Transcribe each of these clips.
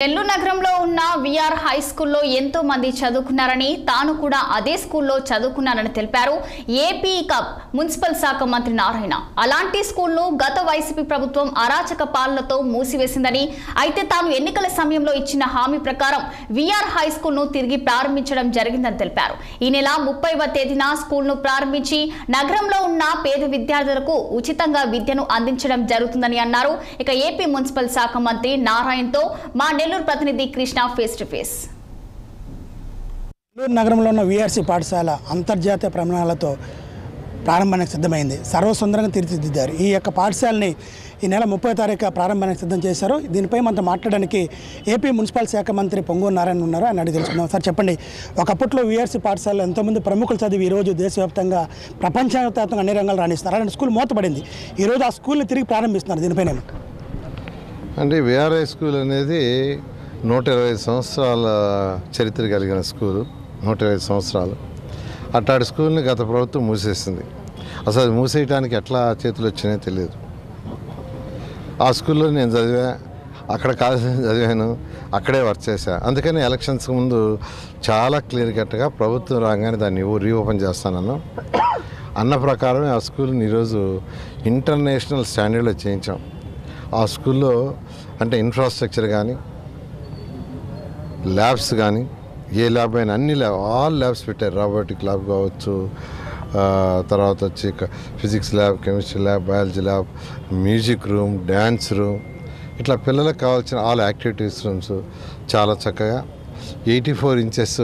నెల్లూరు నగరంలో ఉన్న VR high స్కూల్లో ఎంతో మంది చదువుకున్నారని తాను కూడా అదే స్కూల్లో చదువుకున్నానని తెలిపారు ఏపీ కప్ మున్సిపల్ శాఖ మంత్రి నారాయణ. అలాంటి స్కూల్ను గత వైసీపీ ప్రభుత్వం అరాచక పాలనతో మూసివేసిందని, అయితే తాను ఎన్నికల సమయంలో ఇచ్చిన హామీ ప్రకారం విఆర్ హై స్కూల్ను తిరిగి ప్రారంభించడం జరిగిందని తెలిపారు. ఈ నెల 30వ తేదీన స్కూల్ను ప్రారంభించి నగరంలో ఉన్న పేద విద్యార్థులకు ఉచితంగా విద్యను అందించడం జరుగుతుందని అన్నారు. ఇక ఏపీ మున్సిపల్ శాఖ మంత్రి నారాయణతో మా నెల్లూరు ప్రతినిధి Krishna face to face. Nellore నగరంలో ఉన్న విఆర్సీ పాఠశాల అంతర్జాతీయ ప్రమాణాలతో ప్రారంభానికి సిద్ధమైంది. సర్వసుందరంగా తీర్చిదిద్దారు. ఈ యొక్క పాఠశాలని ఈ నెల 30వ తారీఖు ప్రారంభానికి సిద్ధం చేశారు. దీనిపై మనతో మాట్లాడడానికి ఏపీ మున్సిపల్ శాఖ మంత్రి పొంగూరు నారాయణ ఉన్నారు. ఆయన అడిగి తెలుసుకుందాం. సార్ చెప్పండి, ఒకప్పట్లో విఆర్సీ పాఠశాలలో ఎంతోమంది ప్రముఖులు చదివి ఈరోజు దేశవ్యాప్తంగా ప్రపంచవ్యాప్తంగా అన్ని రంగాలు రాణిస్తున్నారు. అలాంటి స్కూల్ మూతపడింది. ఈరోజు ఆ స్కూల్ని తిరిగి ప్రారంభిస్తున్నారు. దీనిపైన అంటే విఆర్ఐ స్కూల్ అనేది 120 సంవత్సరాల చరిత్ర కలిగిన స్కూలు. 120 సంవత్సరాలు అట్లాంటి స్కూల్ని గత ప్రభుత్వం మూసేసింది. అసలు అది మూసేయడానికి ఎట్లా చేతులు వచ్చినాయో తెలియదు. ఆ స్కూల్లో నేను అక్కడ కాలేజీ చదివాను, అక్కడే వర్క్ చేశాను. అందుకని ఎలక్షన్స్ ముందు చాలా క్లియర్ కట్గా ప్రభుత్వం రాగానే దాన్ని రీఓపెన్ చేస్తానన్నా అన్న ప్రకారం ఆ స్కూల్ని ఈరోజు ఇంటర్నేషనల్ స్టాండర్డ్లో చేయించాం. ఆ స్కూల్లో అంటే ఇన్ఫ్రాస్ట్రక్చర్ కానీ, ల్యాబ్స్ కానీ, ఏ ల్యాబ్ అయినా అన్ని ఆల్ ల్యాబ్స్ పెట్టారు. రోబోటిక్ ల్యాబ్ కావచ్చు, తర్వాత వచ్చి physics lab, chemistry lab, biology lab, music room, dance room, ఇట్లా పిల్లలకు కావాల్సిన ఆల్ యాక్టివిటీస్ రూమ్స్ చాలా చక్కగా 84 ఇంచెస్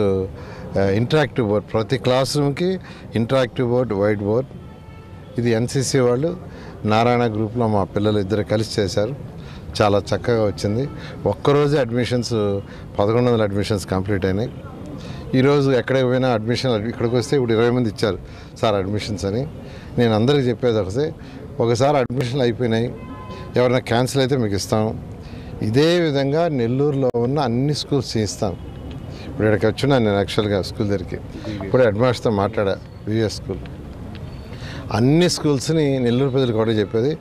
ఇంటరాక్టివ్ బోర్డ్, ప్రతి క్లాస్ రూమ్కి ఇంటరాక్టివ్ బోర్డ్, వైట్ బోర్డ్. ఇది ఎన్సీసీ వాళ్ళు నారాయణ గ్రూప్లో మా పిల్లలు ఇద్దరు కలిసి చేశారు. చాలా చక్కగా వచ్చింది. ఒక్కరోజే అడ్మిషన్స్ 1100 అడ్మిషన్స్ కంప్లీట్ అయినాయి. ఈరోజు ఎక్కడికి పోయినా ఇక్కడికి వస్తే ఇప్పుడు 20 మంది ఇచ్చారు సార్ అడ్మిషన్స్ అని. నేను అందరికీ చెప్పేది ఒకసారి అడ్మిషన్లు అయిపోయినాయి, ఎవరైనా క్యాన్సిల్ అయితే మీకు ఇస్తాం. ఇదే విధంగా నెల్లూరులో ఉన్న అన్ని స్కూల్స్ చేయిస్తాం. ఇప్పుడు ఇక్కడికి వచ్చున్నాను నేను యాక్చువల్గా స్కూల్ దగ్గరికి. ఇప్పుడు హెడ్ మాస్టర్తో మాట్లాడా. వివిఎస్ స్కూల్ అన్ని స్కూల్స్ని నెల్లూరు ప్రజలకు కూడా చెప్పేది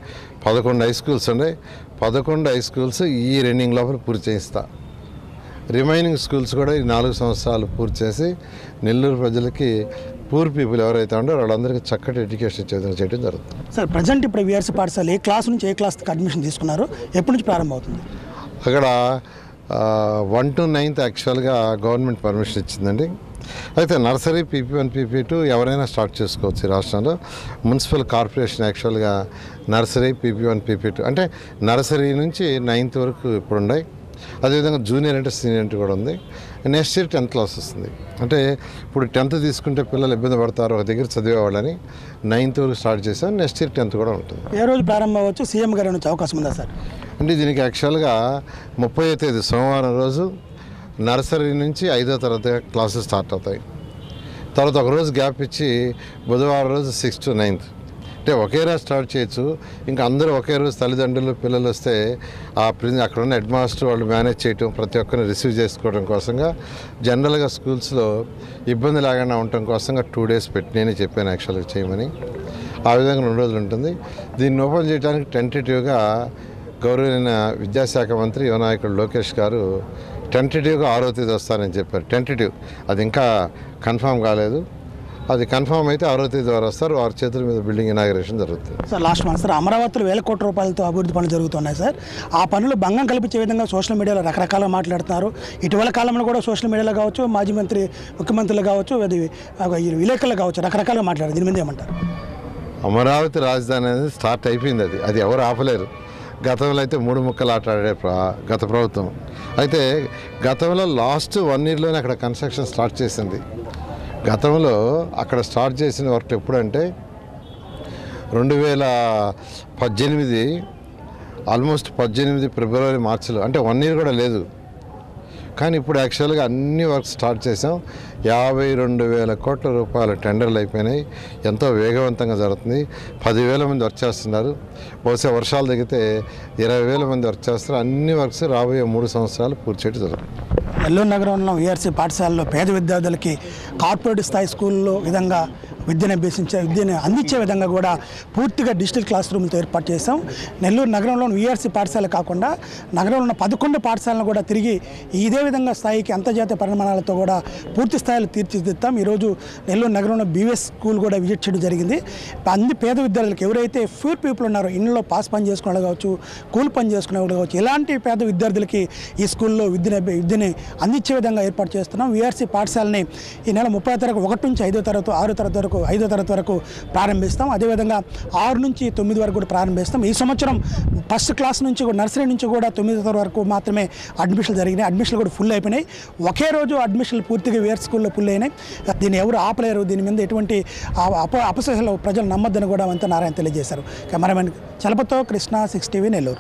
11 హై స్కూల్స్ ఉన్నాయి. 11 హై స్కూల్స్ ఈ రన్నింగ్ లోపల పూర్తి చేయిస్తా. రిమైనింగ్ స్కూల్స్ కూడా ఈ 4 సంవత్సరాలు పూర్తి చేసి నెల్లూరు ప్రజలకి పూర్ పీపుల్ ఎవరైతే ఉంటారో వాళ్ళందరికీ చక్కటి ఎడ్యుకేషన్ చేయడం జరుగుతుంది. సార్ ప్రజెంట్ ఇప్పుడు విఆర్సీ పాఠశాల ఏ క్లాస్ నుంచి ఏ క్లాస్కి అడ్మిషన్ తీసుకున్నారు, ఎప్పటి నుంచి ప్రారంభం అవుతుంది? అక్కడ 1 to 9th యాక్చువల్గా గవర్నమెంట్ పర్మిషన్ ఇచ్చిందండి. అయితే నర్సరీ PP1 PP2 ఎవరైనా స్టార్ట్ చేసుకోవచ్చు. ఈ రాష్ట్రంలో మున్సిపల్ కార్పొరేషన్ యాక్చువల్గా నర్సరీ PP1 PP2 అంటే నర్సరీ నుంచి 9th వరకు ఇప్పుడు ఉన్నాయి. అదేవిధంగా జూనియర్ అంటే సీనియర్ అంటే కూడా ఉంది. నెక్స్ట్ ఇయర్ 10th క్లాస్ వస్తుంది. అంటే ఇప్పుడు 10th తీసుకుంటే పిల్లలు ఇబ్బంది పడతారు ఒక దగ్గర చదివేవాళ్ళని 9th వరకు స్టార్ట్ చేసాం. నెక్స్ట్ ఇయర్ 10th కూడా ఉంటుంది. ఏ రోజు ప్రారంభం అవ్వచ్చు? సీఎం గారి నుంచి అవకాశం ఉందా సార్? అంటే దీనికి యాక్చువల్గా 30వ తేదీ సోమవారం రోజు నర్సరీ నుంచి 5వ తరగతి క్లాసెస్ స్టార్ట్ అవుతాయి. తర్వాత ఒకరోజు గ్యాప్ ఇచ్చి బుధవారం రోజు 6th to 9th అంటే ఒకే రోజు స్టార్ట్ చేయొచ్చు. ఇంకా అందరూ ఒకే రోజు తల్లిదండ్రులు పిల్లలు వస్తే అక్కడ ఉన్న హెడ్ మాస్టర్ వాళ్ళు మేనేజ్ చేయటం, ప్రతి ఒక్కరిని రిసీవ్ చేసుకోవడం కోసంగా జనరల్గా స్కూల్స్లో ఇబ్బంది లేకుండా ఉండటం కోసంగా 2 days పెట్టి నేనే చెప్పాను యాక్చువల్గా చేయమని. ఆ విధంగా 2 రోజులు ఉంటుంది. దీన్ని ఓపెన్ చేయడానికి టెంటేటివ్గా గౌరవనీయ విద్యాశాఖ మంత్రి యువనాయకుడు లోకేష్ గారు టెంటేటివ్గా 6వ తేదీ వస్తారని చెప్పారు. టెంటేటివ్ అది ఇంకా కన్ఫామ్ కాలేదు. అది కన్ఫామ్ అయితే 6వ తేదీ వారు వస్తారు. వారి చేతుల మీద బిల్డింగ్ ఇనాగరేషన్ జరుగుతుంది. సార్ లాస్ట్ మంత్ సార్ అమరావతిలో 1000 కోట్ల రూపాయలతో అభివృద్ధి పనులు జరుగుతున్నాయి సార్. ఆ పనులు భంగం కల్పించే విధంగా సోషల్ మీడియాలో రకరకాలుగా మాట్లాడుతున్నారు. ఇటీవల కాలంలో కూడా సోషల్ మీడియాలో కావచ్చు, మాజీ మంత్రి ముఖ్యమంత్రులు కావచ్చు, అది విలేకరులు కావచ్చు, రకరకాలుగా మాట్లాడారు. దీని మీద ఏమంటారు? అమరావతి రాజధాని అనేది స్టార్ట్ అయిపోయింది. అది ఎవరు ఆపలేరు. గతంలో అయితే 3 ముక్కలు ఆటాడే గత ప్రభుత్వం. అయితే గతంలో లాస్ట్ 1 yearలోనే అక్కడ కన్స్ట్రక్షన్ స్టార్ట్ చేసింది. గతంలో అక్కడ స్టార్ట్ చేసిన వర్క్ ఎప్పుడంటే 2018 ఆల్మోస్ట్ 18 ఫిబ్రవరి మార్చిలో, అంటే 1 year కూడా లేదు. కానీ ఇప్పుడు యాక్చువల్గా అన్ని వర్క్ స్టార్ట్ చేసాం. 52,000 కోట్ల రూపాయల టెండర్లు అయిపోయినాయి. ఎంతో వేగవంతంగా జరుగుతుంది. 10,000 మంది వర్క్ చేస్తున్నారు. బహుశా వర్షాలు తగ్గితే 20,000 మంది వర్క్ చేస్తారు. అన్ని వర్క్స్ రాబోయే 3 సంవత్సరాలు పూర్తి చేయడం జరుగుతుంది. నెల్లూరు నగరంలో విఆర్సీ పాఠశాలలో పేద విద్యార్థులకి కార్పొరేట్ స్థాయి స్కూల్లో విధంగా విద్యను అందించే విధంగా కూడా పూర్తిగా డిజిటల్ క్లాస్ రూమ్లతో ఏర్పాటు చేశాం. నెల్లూరు నగరంలోని వీఆర్సీ పాఠశాల కాకుండా నగరంలో ఉన్న 11 పాఠశాలను కూడా తిరిగి ఇదే విధంగా స్థాయికి అంతర్జాతీయ పరిమాణాలతో కూడా పూర్తి స్థాయిలో తీర్చిదిద్దాం. ఈరోజు నెల్లూరు నగరంలో బీవీఎస్ స్కూల్ కూడా విజిట్ చేయడం జరిగింది. అన్ని పేద విద్యార్థులకు ఎవరైతే ఫ్యూర్ పీపుల్ ఉన్నారో, ఇళ్ళలో పాస్ పని చేసుకునే వాళ్ళు కావచ్చు, కూలి పని చేసుకునే వాళ్ళు కావచ్చు, ఇలాంటి పేద విద్యార్థులకి ఈ స్కూల్లో విద్యని అందించే విధంగా ఏర్పాటు చేస్తున్నాం. వీఆర్సీ పాఠశాలని ఈ నెల 30వ తారీఖు 1 నుంచి 5వ తరగతి 6వ తరగతి వరకు 5వ తరగతి వరకు ప్రారంభిస్తాం. అదేవిధంగా 6 నుంచి 9 వరకు కూడా ప్రారంభిస్తాం. ఈ సంవత్సరం ఫస్ట్ క్లాస్ నుంచి కూడా నర్సరీ నుంచి కూడా 9వ తరగతి వరకు మాత్రమే అడ్మిషన్లు జరిగినాయి. అడ్మిషన్లు కూడా ఫుల్ అయిపోయినాయి. ఒకే రోజు అడ్మిషన్లు పూర్తిగా వీఆర్సీ స్కూల్లో ఫుల్ అయినాయి. దీన్ని ఎవరు ఆపలేరు. దీని మీద ఎటువంటి అపసహలు ప్రజలు నమ్మొద్దని కూడా వంత నారాయణ తెలియజేశారు. కెమెరామెన్ చలపతో కృష్ణ 6 టీవీ నెల్లూరు.